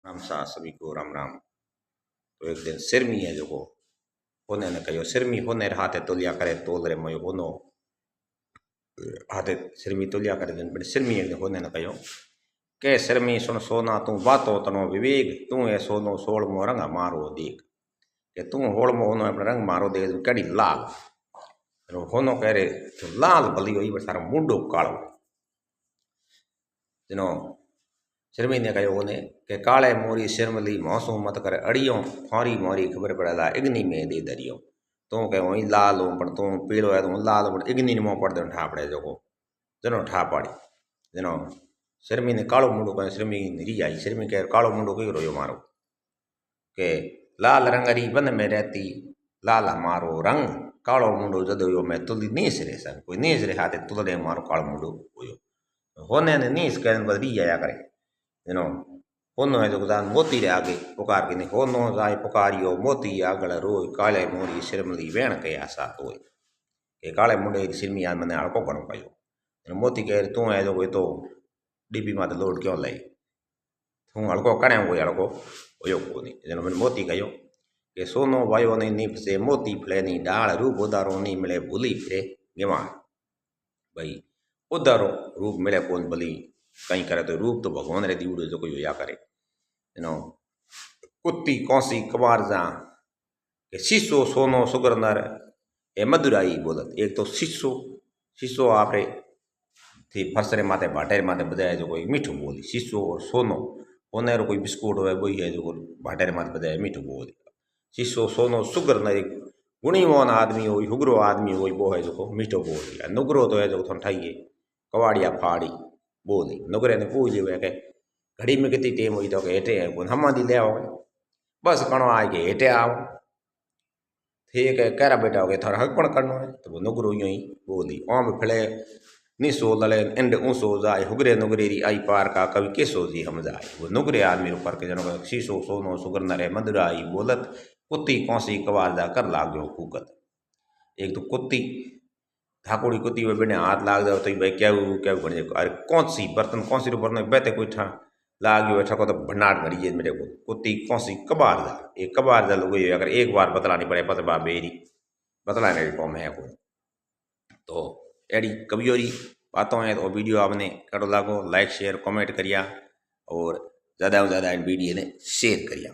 राम सा सभी को राम राम। तो एक दिन सिरमी है जो को होने ने कहो सिरमी होने रे हाथे तोलिया करे तोल रे मयो होनो हाथे सिरमी तोलिया करे दिन बड़े सिरमी एक दिन होने ने कहो के सिरमी सुन सोना तू बातो तनो विवेक तू ए सोनो सोल मो रंग मारो देख के तू होल मो होनो अपने रंग मारो देख कड़ी लाल होनो कह रे तो लाल भली हुई सारा मुंडो कालो जिनो सिरमी ने कहो ने के काले मोरी सिरमली मौसू मत करे अड़ियों फारी मोरी खबर पड़ेला इग्नि में दे दरियो तू कहो वही लाल हो पण तू पीड़ो है तो लाल पण इग्नि ने मुँह पड़ दे ठा पड़े जो जनो ठा पाड़ी जनो सिरमी ने कालो मुंडो कहे सिरमी री आई सिरमी कह कालो मुंडो कई रोयो मारो के लाल रंगरी बन में रहती लाला मारो रंग कालो मुंडो जदो मैं तुली नीस रे सन कोई नीस रे हाथे तुलने मारो कालो मुंडो होयो होने ने नीस कहने बदली आया करे जनो होनो है जो दान मोती रे आगे पुकार के होनो जाए पुकारियो मोती आगल रोय काले मोरी सिरमली वेण के आशा तोय के काले मुंडे सिरमी आ मने आळको गणो पायो मोती कह तू है जो तो डीबी माते लोड क्यों लई तू हड़को कणे कोई हड़को होयो कोनी जनो मन मोती कहो के सोनो वायो नहीं नीप से मोती फले नी डाल रूप उदारो नहीं मिले भूली फिरे गेवा भाई उदारो रूप मिले कौन भली कहीं करे तो रूप तो भगवान रे दीवड़ो जो कोई या करे नो कुत्ती कौसी कबार जा के शीशो सोनो सुगर नर ए मधुराई बोलत एक तो शीशो शीशो आपरे थी फसरे माथे भाटेर माथे बजाय जो कोई मीठू बोली शीशो और सोनो होने रो कोई बिस्कुट हो वही है जो भाटेर माथे बजाय मीठू बोली शीशो सोनो सुगर नर गुणीवान आदमी हो हुगरो आदमी हो वो है जो मीठो बोली नुगरो तो है जो थोड़ा ठाइए कवाड़िया फाड़ी बोली नुगरे ने पूछ लिया के घड़ी में कितनी टेम हुई तो हेठे है कौन हम ले आओ बस कणो आए के हेठे आओ ठीक है कह रहा बेटा हो गया थारा हक पण करनो है तो वो नुगरो यूं ही बोली ओम फले निसो लले इंड ऊसो जाए हुगरे नुगरे री आई पार का कवि केसो जी हम जाए वो नुगरे आदमी ऊपर के जनो शीशो सोनो सुगर नरे मधुराई बोलत कुत्ती कौसी कवार जा कर लाग गयो फूकत एक तो कुत्ती ठाकुरी कुत्ती में बिने हाथ लाग जाओ तो भाई क्या क्या बने अरे कौन सी बर्तन बैठे कोई ठा लाग गयो ठको तो भंडार घड़ी मेरे को कुत्ती कौन सी कबार जा एक कबार जा लोग अगर एक बार बतलानी पड़े पतबा बेरी बतलाने की कौम है कोई तो एडी कवियोरी बातों हैं तो वीडियो आपने करो लागो लाइक शेयर कमेंट करिया और ज़्यादा से ज़्यादा वीडियो ने शेयर करिया।